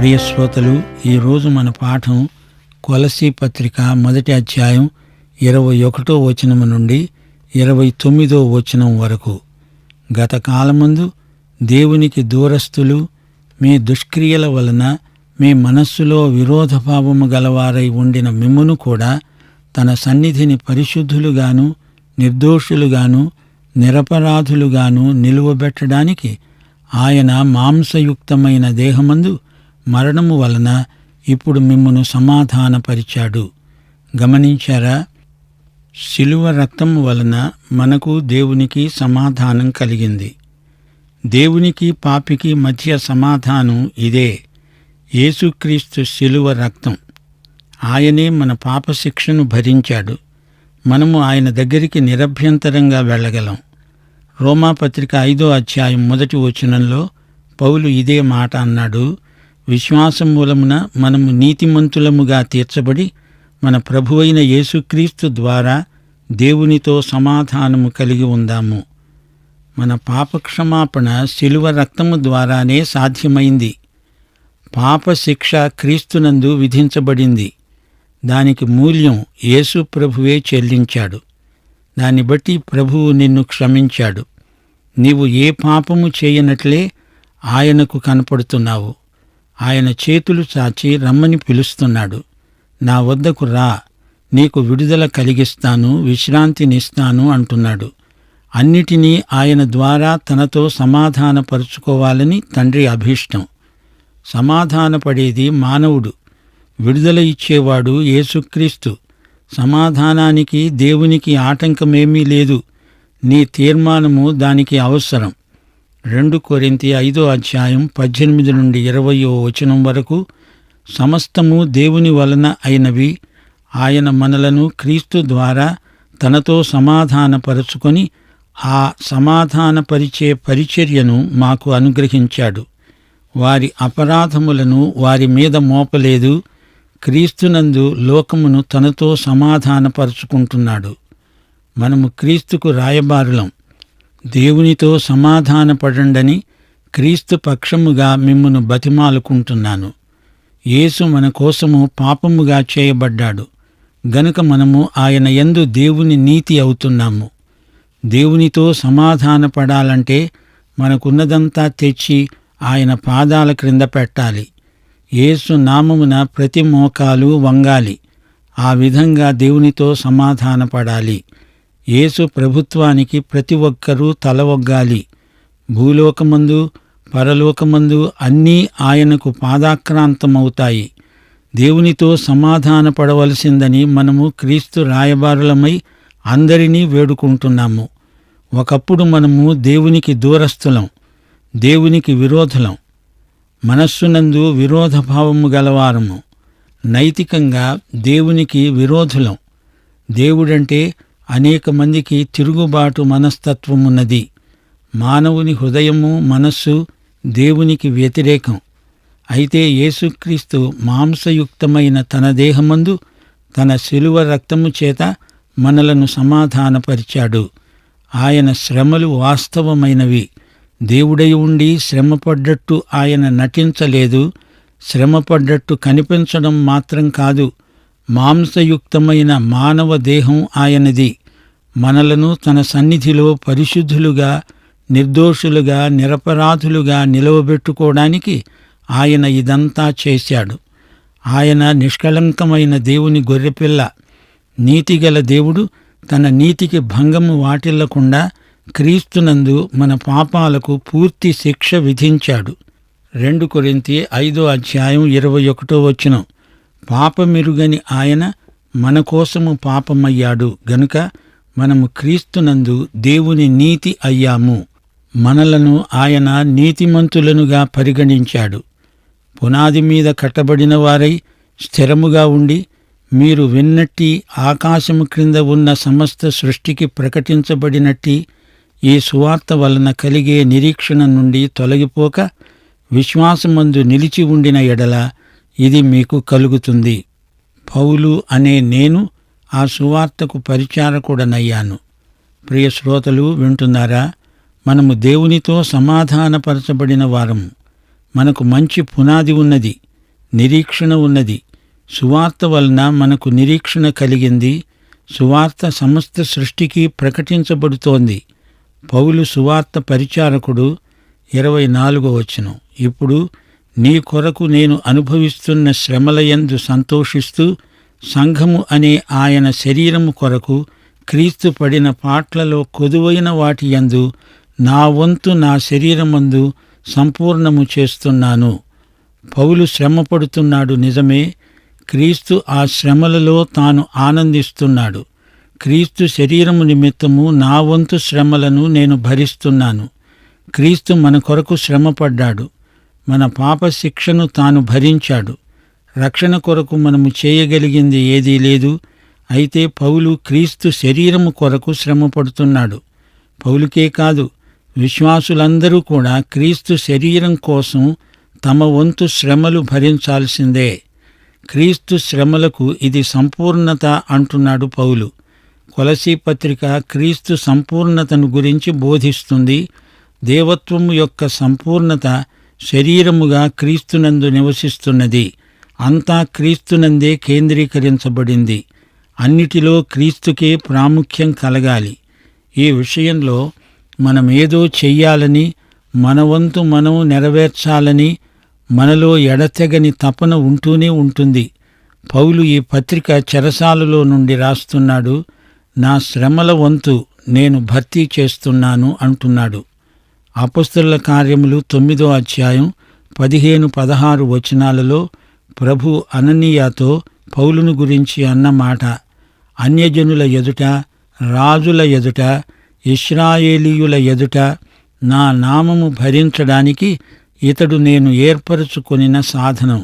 ప్రియ శ్రోతలు, ఈరోజు మన పాఠం కొలసీ పత్రిక 1వ అధ్యాయం 21వ వచనం నుండి 29వ వచనం వరకు. గత కాలమందు దేవునికి దూరస్తులు, మీ దుష్క్రియల వలన మీ మనస్సులో విరోధభావము గలవారై ఉండిన మిమ్మును కూడా తన సన్నిధిని పరిశుద్ధులుగాను నిర్దోషులుగాను నిరపరాధులుగాను నిలువబెట్టడానికి ఆయన మాంసయుక్తమైన దేహమందు మరణము వలన ఇప్పుడు మిమ్మును సమాధానపరిచాడు. గమనించారా? శిలువ రక్తము వలన మనకు దేవునికి సమాధానం కలిగింది. దేవునికి పాపికి మధ్య సమాధానం ఇదే, యేసుక్రీస్తు శిలువ రక్తం. ఆయనే మన పాపశిక్షను భరించాడు. మనము ఆయన దగ్గరికి నిరభ్యంతరంగా వెళ్ళగలం. రోమాపత్రిక 5వ అధ్యాయం 1వ వచనంలో పౌలు ఇదే మాట అన్నాడు. విశ్వాసం మూలమున మనము నీతిమంతులముగా తీర్చబడి మన ప్రభువైన యేసుక్రీస్తు ద్వారా దేవునితో సమాధానము కలిగి ఉందాము. మన పాపక్షమాపణ శిలువ రక్తము ద్వారానే సాధ్యమైంది. పాపశిక్ష క్రీస్తునందు విధించబడింది. దానికి మూల్యం యేసు ప్రభువే చెల్లించాడు. దాన్ని బట్టి ప్రభువు నిన్ను క్షమించాడు. నీవు ఏ పాపము చేయనట్లే ఆయనకు కనపడుతున్నావు. ఆయన చేతులు చాచి రమ్మని పిలుస్తున్నాడు. నా వద్దకు రా, నీకు విడుదల కలిగిస్తాను, విశ్రాంతినిస్తాను అంటున్నాడు. అన్నిటినీ ఆయన ద్వారా తనతో సమాధానపరుచుకోవాలని తండ్రి అభీష్టం. సమాధానపడేది మానవుడు, విడుదల ఇచ్చేవాడు యేసుక్రీస్తు. సమాధానానికి దేవునికి ఆటంకమేమీ లేదు. నీ తీర్మానము దానికి అవసరం. 2 కొరింథీ 5వ అధ్యాయం 18 నుండి 20వ వచనం వరకు, సమస్తము దేవుని వలన అయినవి. ఆయన మనలను క్రీస్తు ద్వారా తనతో సమాధానపరుచుకొని ఆ సమాధానపరిచే పరిచర్యను మాకు అనుగ్రహించాడు. వారి అపరాధములను వారి మీద మోపలేదు. క్రీస్తునందు లోకమును తనతో సమాధానపరుచుకుంటున్నాడు. మనము క్రీస్తుకు రాయబారులం. దేవునితో సమాధానపడండని క్రీస్తు పక్షముగా మిమ్మును బతిమాలుకుంటున్నాను. యేసు మన కోసము పాపముగా చేయబడ్డాడు గనుక మనము ఆయన యందు దేవుని నీతి అవుతున్నాము. దేవునితో సమాధానపడాలంటే మనకున్నదంతా తెచ్చి ఆయన పాదాల క్రింద పెట్టాలి. యేసు నామమున ప్రతి మోకాలు వంగాలి. ఆ విధంగా దేవునితో సమాధానపడాలి. యేసు ప్రభుత్వానికి ప్రతి ఒక్కరూ తల ఒగ్గాలి. భూలోకమందు పరలోకమందు అన్నీ ఆయనకు పాదాక్రాంతమవుతాయి. దేవునితో సమాధానపడవలసిందని మనము క్రీస్తు రాయబారులమై అందరినీ వేడుకుంటున్నాము. ఒకప్పుడు మనము దేవునికి దూరస్థులం, దేవునికి విరోధులం, మనస్సునందు విరోధభావము గలవారము, నైతికంగా దేవునికి విరోధులం. దేవుడంటే అనేక మందికి తిరుగుబాటు మనస్తత్వమున్నది. మానవుని హృదయము మనస్సు దేవునికి వ్యతిరేకం. అయితే యేసుక్రీస్తు మాంసయుక్తమైన తన దేహమందు తన శిలువ రక్తము చేత మనలను సమాధానపరిచాడు. ఆయన శ్రమలు వాస్తవమైనవి. దేవుడై ఉండి శ్రమపడ్డట్టు ఆయన నటించలేదు. శ్రమపడ్డట్టు కనిపించడం మాత్రం కాదు, మాంసయుక్తమైన మానవ దేహం ఆయనది. మనలను తన సన్నిధిలో పరిశుద్ధులుగా నిర్దోషులుగా నిరపరాధులుగా నిలవబెట్టుకోవడానికి ఆయన ఇదంతా చేశాడు. ఆయన నిష్కళంకమైన దేవుని గొర్రెపిల్ల. నీతిగల దేవుడు తన నీతికి భంగము వాటిల్లకుండా క్రీస్తునందు మన పాపాలకు పూర్తి శిక్ష విధించాడు. 2 కొరింథీ 5వ అధ్యాయం 21వ వచనం, పాపమెరుగని ఆయన మన కోసము పాపమయ్యాడు గనుక మనము క్రీస్తునందు దేవుని నీతి అయ్యాము. మనలను ఆయన నీతిమంతులనుగా పరిగణించాడు. పునాది మీద కట్టబడిన వారై స్థిరముగా ఉండి మీరు విన్నట్టి ఆకాశము క్రింద ఉన్న సమస్త సృష్టికి ప్రకటించబడినట్టి ఈ సువార్త వలన కలిగే నిరీక్షణ నుండి తొలగిపోక విశ్వాసమందు నిలిచి ఉండిన ఎడల ఇది మీకు కలుగుతుంది. పౌలు అనే నేను ఆ సువార్తకు పరిచారకుడనయ్యాను. ప్రియ శ్రోతలు వింటున్నారా? మనము దేవునితో సమాధానపరచబడిన వారము. మనకు మంచి పునాది ఉన్నది. నిరీక్షణ ఉన్నది. సువార్త వలన మనకు నిరీక్షణ కలిగింది. సువార్త సమస్త సృష్టికి ప్రకటించబడుతోంది. పౌలు సువార్త పరిచారకుడు. 24వ వచనం. ఇప్పుడు నీ కొరకు నేను అనుభవిస్తున్న శ్రమలయందు సంతోషిస్తూ సంఘము అనే ఆయన శరీరము కొరకు క్రీస్తు పడిన పాట్లలో కొదువైన వాటి యందు నా వంతు నా శరీరమందు సంపూర్ణము చేస్తున్నాను. పౌలు శ్రమ పడుతున్నాడు నిజమే. క్రీస్తు ఆ శ్రమలలో తాను ఆనందిస్తున్నాడు. క్రీస్తు శరీరము నిమిత్తము నా వంతు శ్రమలను నేను భరిస్తున్నాను. క్రీస్తు మన కొరకు శ్రమపడ్డాడు. మన పాప శిక్షను తాను భరించాడు. రక్షణ కొరకు మనము చేయగలిగింది ఏదీ లేదు. అయితే పౌలు క్రీస్తు శరీరము కొరకు శ్రమపడుతున్నాడు. పౌలుకే కాదు, విశ్వాసులందరూ కూడా క్రీస్తు శరీరం కోసం తమ వంతు శ్రమలు భరించాల్సిందే. క్రీస్తు శ్రమలకు ఇది సంపూర్ణత అంటున్నాడు పౌలు. కొలసీ పత్రిక క్రీస్తు సంపూర్ణతను గురించి బోధిస్తుంది. దేవత్వము యొక్క సంపూర్ణత శరీరముగా క్రీస్తునందు నివసిస్తున్నది. అంతా క్రీస్తునందే కేంద్రీకరించబడింది. అన్నిటిలో క్రీస్తుకే ప్రాముఖ్యం కలగాలి. ఈ విషయంలో మనమేదో చెయ్యాలని, మన వంతు మనం నెరవేర్చాలని మనలో ఎడతెగని తపన ఉంటూనే ఉంటుంది. పౌలు ఈ పత్రిక చెరసాలలో నుండి రాస్తున్నాడు. నా శ్రమల వంతు నేను భర్తీ చేస్తున్నాను అంటున్నాడు. అపొస్తలుల కార్యములు 9వ అధ్యాయం 15-16 వచనాలలో ప్రభు అననీయాతో పౌలును గురించి అన్న మాట, అన్యజనుల ఎదుట, రాజుల ఎదుట, ఇశ్రాయేలీయుల ఎదుట నా నామము భరించడానికి ఇతడు నేను ఏర్పరచుకొనిన సాధనం.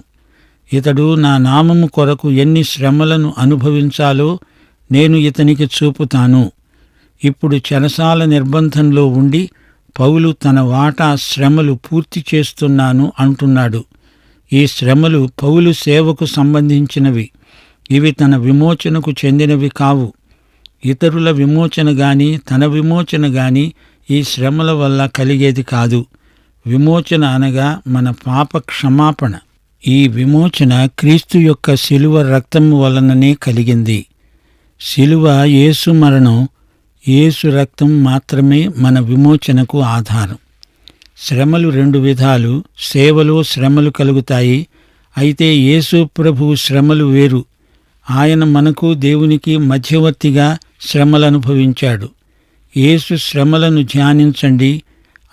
ఇతడు నా నామము కొరకు ఎన్ని శ్రమలను అనుభవించాలో నేను ఇతనికి చూపుతాను. ఇప్పుడు చెరసాల నిర్బంధంలో ఉండి పౌలు తన వాటా శ్రమలు పూర్తి చేస్తున్నాను అంటున్నాడు. ఈ శ్రమలు పౌలు సేవకు సంబంధించినవి. ఇవి తన విమోచనకు చెందినవి కావు. ఇతరుల విమోచన గాని తన విమోచన గాని ఈ శ్రమల వల్ల కలిగేది కాదు. విమోచన అనగా మన పాప క్షమాపణ. ఈ విమోచన క్రీస్తు యొక్క శిలువ రక్తము వలననే కలిగింది. శిలువ యేసు మరణం, యేసు రక్తం మాత్రమే మన విమోచనకు ఆధారం. శ్రమలు 2 విధాలు. సేవలో శ్రమలు కలుగుతాయి. అయితే యేసు ప్రభువు శ్రమలు వేరు. ఆయన మనకు దేవునికి మధ్యవర్తిగా శ్రమలనుభవించాడు. యేసు శ్రమలను ధ్యానించండి.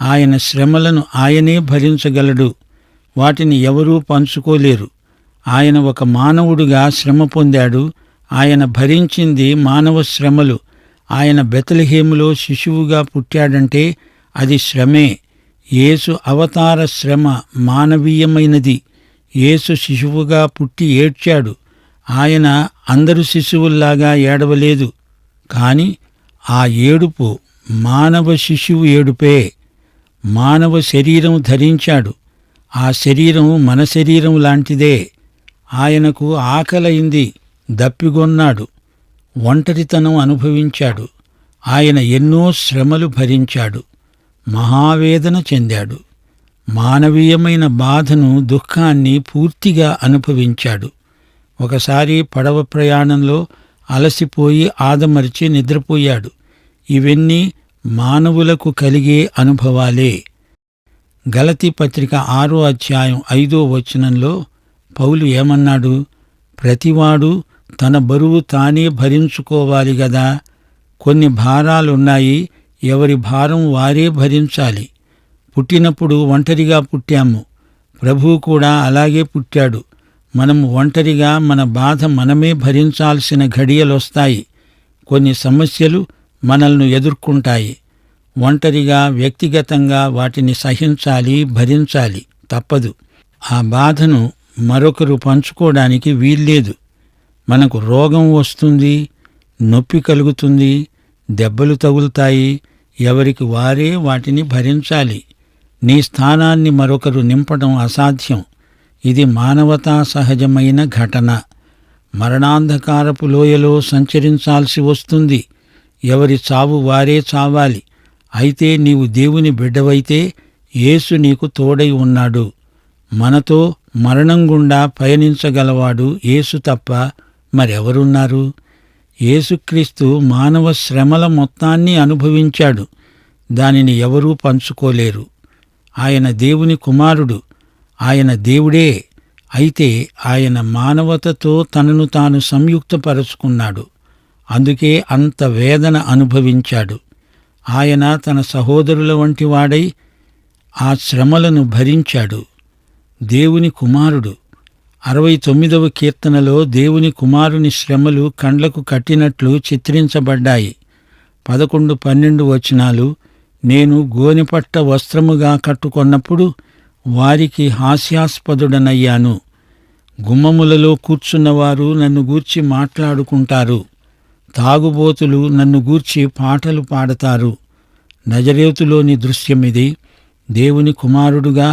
ఆయన శ్రమలను ఆయనే భరించగలడు. వాటిని ఎవరూ పంచుకోలేరు. ఆయన ఒక మానవుడిగా శ్రమ పొందాడు. ఆయన భరించింది మానవ శ్రమలు. ఆయన బెత్లెహేములో శిశువుగా పుట్టాడంటే అది శ్రమే. యేసు అవతార శ్రమ మానవీయమైనది. యేసు శిశువుగా పుట్టి ఏడ్చాడు. ఆయన అందరు శిశువుల్లాగా ఏడవలేదు. కాని ఆ ఏడుపు మానవ శిశువు ఏడుపే. మానవ శరీరం ధరించాడు. ఆ శరీరం మన శరీరం లాంటిదే. ఆయనకు ఆకలైంది, దప్పిగొన్నాడు, ఒంటరితనం అనుభవించాడు. ఆయన ఎన్నో శ్రమలు భరించాడు, మహావేదన చెందాడు. మానవీయమైన బాధను, దుఃఖాన్ని పూర్తిగా అనుభవించాడు. ఒకసారి పడవ ప్రయాణంలో అలసిపోయి ఆదమరిచి నిద్రపోయాడు. ఇవన్నీ మానవులకు కలిగే అనుభవాలే. గలతీ పత్రిక 6వ అధ్యాయం 5వ వచనంలో పౌలు ఏమన్నాడు? ప్రతివాడు తన బరువు తానే భరించుకోవాలి గదా. కొన్ని భారాలున్నాయి, ఎవరి భారం వారే భరించాలి. పుట్టినప్పుడు ఒంటరిగా పుట్టాము. ప్రభువు కూడా అలాగే పుట్టాడు. మనం ఒంటరిగా మన బాధ మనమే భరించాల్సిన ఘడియలొస్తాయి. కొన్ని సమస్యలు మనల్ని ఎదుర్కొంటాయి. ఒంటరిగా, వ్యక్తిగతంగా వాటిని సహించాలి, భరించాలి. తప్పదు. ఆ బాధను మరొకరు పంచుకోవడానికి వీల్లేదు. మనకు రోగం వస్తుంది, నొప్పి కలుగుతుంది, దెబ్బలు తగులుతాయి. ఎవరికి వారే వాటిని భరించాలి. నీ స్థానాన్ని మరొకరు నింపడం అసాధ్యం. ఇది మానవతా సహజమైన ఘటన. మరణాంధకారపు లోయలో సంచరించాల్సి వస్తుంది. ఎవరి చావు వారే చావాలి. అయితే నీవు దేవుని బిడ్డవైతే యేసు నీకు తోడై ఉన్నాడు. మనతో మరణం గుండా పయనించగలవాడు యేసు తప్ప మరెవరున్నారు? యేసుక్రీస్తు మానవ శ్రమల మొత్తాన్ని అనుభవించాడు. దానిని ఎవరూ పంచుకోలేరు. ఆయన దేవుని కుమారుడు, ఆయన దేవుడే. అయితే ఆయన మానవతతో తనను తాను సంయుక్తపరుచుకున్నాడు. అందుకే అంత వేదన అనుభవించాడు. ఆయన తన సహోదరుల వంటి వాడై ఆ శ్రమలను భరించాడు. దేవుని కుమారుడు. 69వ కీర్తనలో దేవుని కుమారుని శ్రమలు కండ్లకు కట్టినట్లు చిత్రించబడ్డాయి. 11, 12 వచనాలు, నేను గోనెపట్ట వస్త్రముగా కట్టుకొన్నప్పుడు వారికి హాస్యాస్పదుడనయ్యాను. గుమ్మములలో కూర్చున్నవారు నన్ను గూర్చి మాట్లాడుకుంటారు. తాగుబోతులు నన్ను గూర్చి పాటలు పాడతారు. నజరేతులోని దృశ్యమిది. దేవుని కుమారుడుగా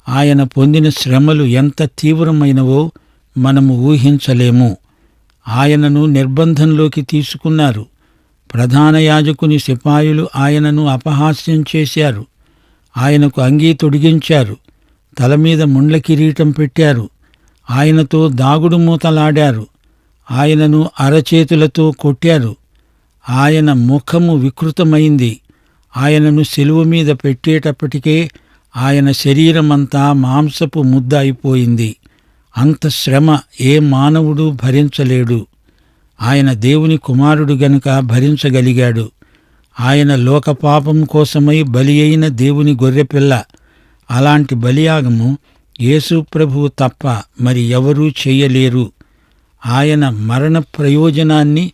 ఆయన పొందిన శ్రమలు ఎంత తీవ్రమైనవో మనము ఊహించలేము. ఆయనను నిర్బంధంలోకి తీసుకున్నారు. ప్రధాన యాజకుని సిపాయిలు ఆయనను అపహాస్యం చేశారు. ఆయనకు అంగీ తొడిగించారు. తల మీద ముండ్ల కిరీటం పెట్టారు. ఆయనతో దాగుడు మూతలాడారు. ఆయనను అరచేతులతో కొట్టారు. ఆయన ముఖము వికృతమైంది. ఆయనను శిలువ మీద పెట్టేటప్పటికే ఆయన శరీరమంతా మాంసపు ముద్ద అయిపోయింది. అంత శ్రమ ఏ మానవుడు భరించలేడు. ఆయన దేవుని కుమారుడు గనుక భరించగలిగాడు. ఆయన లోకపాపం కోసమై బలి అయిన దేవుని గొర్రెపిల్ల. అలాంటి బలియాగము యేసు ప్రభువు తప్ప మరి ఎవరూ చెయ్యలేరు. ఆయన మరణ ప్రయోజనాన్ని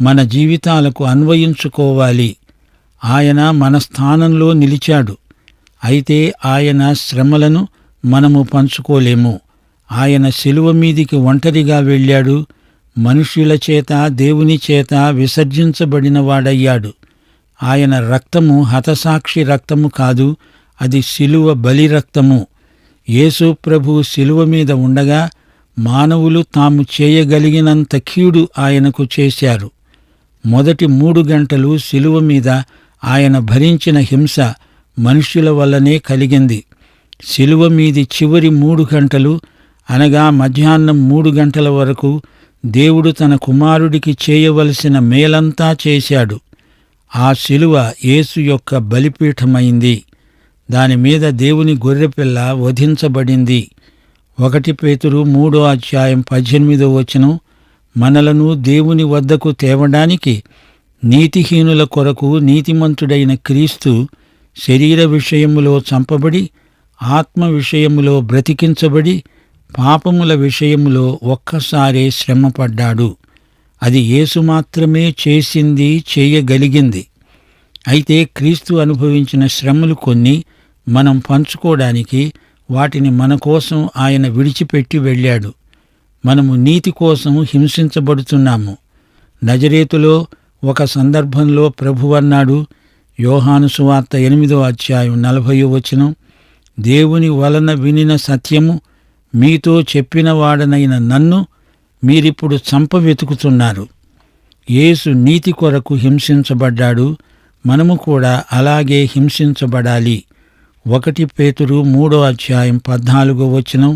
మన జీవితాలకు అన్వయించుకోవాలి. ఆయన మన స్థానంలో నిలిచాడు. అయితే ఆయన శ్రమలను మనము పంచుకోలేము. ఆయన శిలువ మీదికి ఒంటరిగా వెళ్ళాడు. మనుష్యుల చేత దేవుని చేత విసర్జించబడిన వాడయ్యాడు. ఆయన రక్తము హతసాక్షి రక్తము కాదు, అది శిలువ బలి రక్తము. యేసు ప్రభువు శిలువ మీద ఉండగా మానవులు తాము చేయగలిగినంత కీడు ఆయనకు చేశారు. మొదటి 3 గంటలు శిలువ మీద ఆయన భరించిన హింస మనుష్యుల వల్లనే కలిగింది. శిలువ మీది చివరి 3 గంటలు అనగా మధ్యాహ్నం 3 గంటల వరకు దేవుడు తన కుమారుడికి చేయవలసిన మేలంతా చేశాడు. ఆ శిలువ యేసు యొక్క బలిపీఠమైంది. దానిమీద దేవుని గొర్రెపిల్ల వధించబడింది. 1 పేతురు 3:18 వచనం, మనలను దేవుని వద్దకు తేవడానికి నీతిహీనుల కొరకు నీతిమంతుడైన క్రీస్తు శరీర విషయములో చంపబడి ఆత్మ విషయములో బ్రతికించబడి పాపముల విషయములో ఒక్కసారే శ్రమపడ్డాడు. అది యేసు మాత్రమే చేసింది, చేయగలిగింది. అయితే క్రీస్తు అనుభవించిన శ్రమలు కొన్ని మనం పంచుకోవడానికి వాటిని మన కోసం ఆయన విడిచిపెట్టి వెళ్ళాడు. మనము నీతి కోసం హింసించబడుతున్నాము. నజరేతులో ఒక సందర్భంలో ప్రభువన్నాడు, యోహాను సువార్త 8:40 వచనం, దేవుని వలన వినిన సత్యము మీతో చెప్పిన వాడనైన నన్ను మీరిప్పుడు చంపవెతుకుతున్నారు. యేసు నీతి కొరకు హింసించబడ్డాడు. మనము కూడా అలాగే హింసించబడాలి. 1 పేతురు 3:14 వచనం,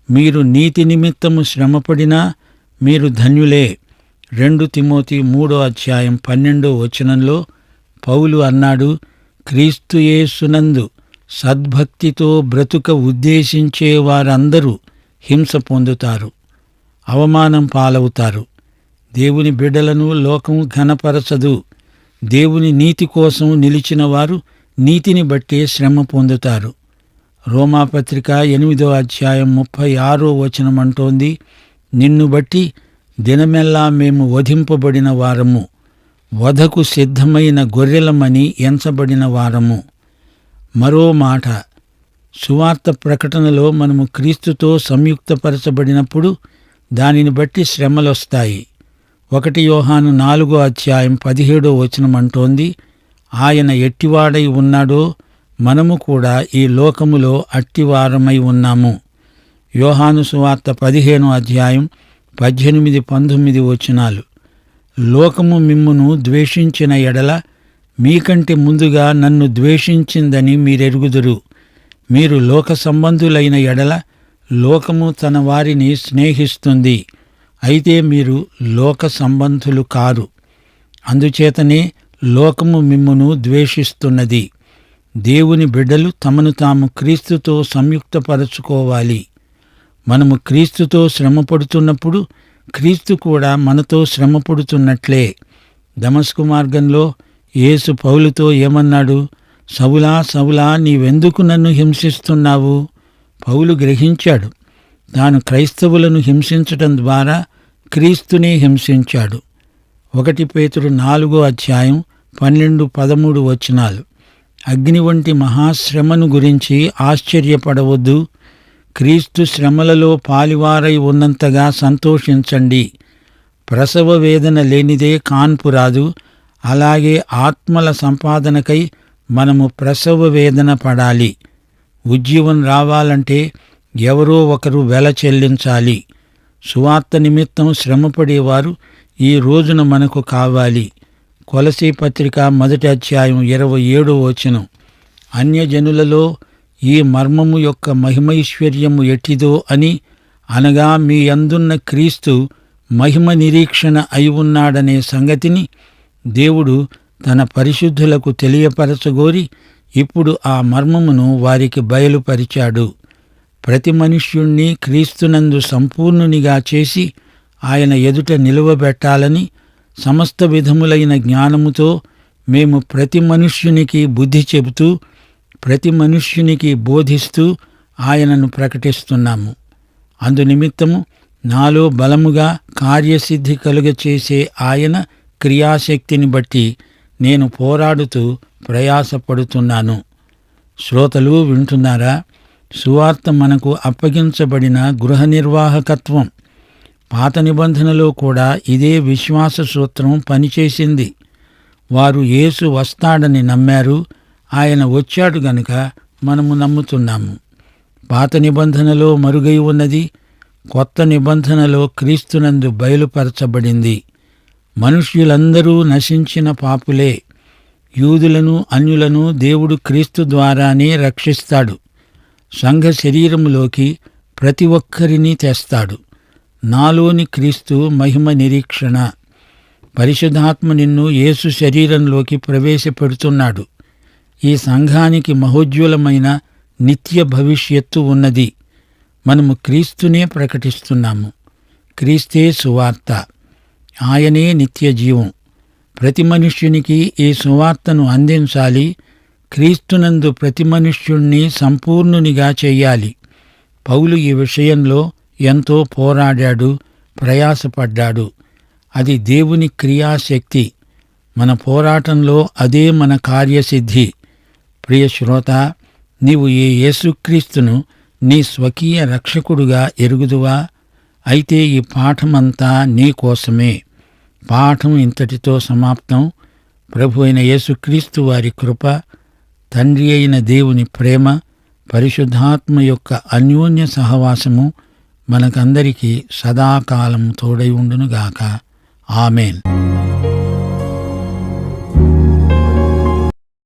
మీరు నీతి నిమిత్తము శ్రమపడినా మీరు ధన్యులే. 2 తిమోతి 3:12 వచనంలో పౌలు అన్నాడు, క్రీస్తు యేసునందు సద్భక్తితో బ్రతుక ఉద్దేశించే వారందరూ హింస పొందుతారు, అవమానం పాలవుతారు. దేవుని బిడ్డలను లోకం ఘనపరచదు. దేవుని నీతి కోసం నిలిచిన వారు నీతిని బట్టే శ్రమ పొందుతారు. రోమాపత్రిక 8:36 వచనం అంటోంది, నిన్ను బట్టి దినమెల్లా మేము వధింపబడిన వారము, వధకు సిద్ధమైన గొర్రెలమని ఎంచబడిన వారము. మరో మాట, సువార్త ప్రకటనలో మనము క్రీస్తుతో సంయుక్తపరచబడినప్పుడు దానిని బట్టి శ్రమలొస్తాయి. 1 యోహాను 4:17 వచనం అంటోంది, ఆయన ఎట్టివాడై ఉన్నాడో మనము కూడా ఈ లోకములో అట్టివారమై ఉన్నాము. యోహాను సువార్త 15:18-19 వచనాలు, లోకము మిమ్మును ద్వేషించిన ఎడల మీకంటే ముందుగా నన్ను ద్వేషించిందని మీరెరుగుదురు. మీరు లోక సంబంధులైన ఎడల లోకము తన వారిని స్నేహిస్తుంది, అయితే మీరు లోక సంబంధులు కారు. అందుచేతనే లోకము మిమ్మును ద్వేషిస్తున్నది. దేవుని బిడ్డలు తమను తాము క్రీస్తుతో సంయుక్తపరచుకోవాలి. మనము క్రీస్తుతో శ్రమపడుతున్నప్పుడు క్రీస్తు కూడా మనతో శ్రమపడుతున్నట్లే. దమస్కు మార్గంలో యేసు పౌలుతో ఏమన్నాడు? సౌలా సౌలా, నీవెందుకు నన్ను హింసిస్తున్నావు? పౌలు గ్రహించాడు, తాను క్రైస్తవులను హింసించటం ద్వారా క్రీస్తునే హింసించాడు. 1 పేతురు 4:12-13 అగ్ని వంటి మహాశ్రమను గురించి ఆశ్చర్యపడవద్దు. క్రీస్తు శ్రమలలో పాలివారై ఉన్నంతగా సంతోషించండి. ప్రసవ వేదన లేనిదే కాన్పు రాదు. అలాగే ఆత్మల సంపాదనకై మనము ప్రసవ వేదన పడాలి. ఉజ్జీవం రావాలంటే ఎవరో ఒకరు వెల చెల్లించాలి. సువార్త నిమిత్తం శ్రమపడేవారు ఈ రోజున మనకు కావాలి. కొలసీ పత్రిక 1:27 అన్యజనులలో ఈ మర్మము యొక్క మహిమైశ్వర్యము ఎట్టిదో అని, అనగా మీ యందున్న క్రీస్తు మహిమ నిరీక్షణ అయి ఉన్నాడనే సంగతిని దేవుడు తన పరిశుద్ధులకు తెలియపరచగోరి ఇప్పుడు ఆ మర్మమును వారికి బయలుపరిచాడు. ప్రతి మనుష్యుణ్ణి క్రీస్తునందు సంపూర్ణునిగా చేసి ఆయన ఎదుట నిలువబెట్టాలని సమస్త విధములైన జ్ఞానముతో మేము ప్రతి మనుష్యునికి బుద్ధి చెబుతూ ప్రతి మనుష్యునికి బోధిస్తూ ఆయనను ప్రకటిస్తున్నాము. అందునిమిత్తము నాలో బలముగా కార్యసిద్ధి కలుగచేసే ఆయన క్రియాశక్తిని బట్టి నేను పోరాడుతూ ప్రయాసపడుతున్నాను. శ్రోతలు వింటున్నారా? సువార్త మనకు అప్పగించబడిన గృహ నిర్వాహకత్వం. పాత నిబంధనలో కూడా ఇదే విశ్వాస సూత్రం పనిచేసింది. వారు యేసు వస్తాడని నమ్మారు. ఆయన వచ్చాడు గనుక మనము నమ్ముతున్నాము. పాత నిబంధనలో మరుగై ఉన్నది కొత్త నిబంధనలో క్రీస్తునందు బయలుపరచబడింది. మనుష్యులందరూ నశించిన పాపులే. యూదులను అన్యులను దేవుడు క్రీస్తు ద్వారానే రక్షిస్తాడు. సంఘ శరీరములోకి ప్రతి ఒక్కరినీ తెస్తాడు. నాలోని క్రీస్తు మహిమ నిరీక్షణ. పరిశుద్ధాత్మ నిన్ను యేసు శరీరంలోకి ప్రవేశపెడుతున్నాడు. ఈ సంఘానికి మహోజ్వలమైన నిత్య భవిష్యత్తు ఉన్నది. మనము క్రీస్తునే ప్రకటిస్తున్నాము. క్రీస్తే సువార్త, ఆయనే నిత్య జీవం. ప్రతి మనుష్యునికి ఈ సువార్తను అందించాలి. క్రీస్తునందు ప్రతి మనుష్యుణ్ణి సంపూర్ణునిగా చెయ్యాలి. పౌలు ఈ విషయంలో ఎంతో పోరాడాడు, ప్రయాసపడ్డాడు. అది దేవుని క్రియాశక్తి. మన పోరాటంలో అదే మన కార్యసిద్ధి. ప్రియ శ్రోత, నీవు ఈ యేసుక్రీస్తును నీ స్వకీయ రక్షకుడుగా ఎరుగుదువా? అయితే ఈ పాఠమంతా నీ కోసమే. పాఠం ఇంతటితో సమాప్తం. ప్రభు అయిన యేసుక్రీస్తు వారి కృప, తండ్రి అయిన దేవుని ప్రేమ, పరిశుద్ధాత్మ యొక్క అన్యోన్య సహవాసము మనకందరికీ సదాకాలం తోడై ఉండునుగాక. ఆమేన్.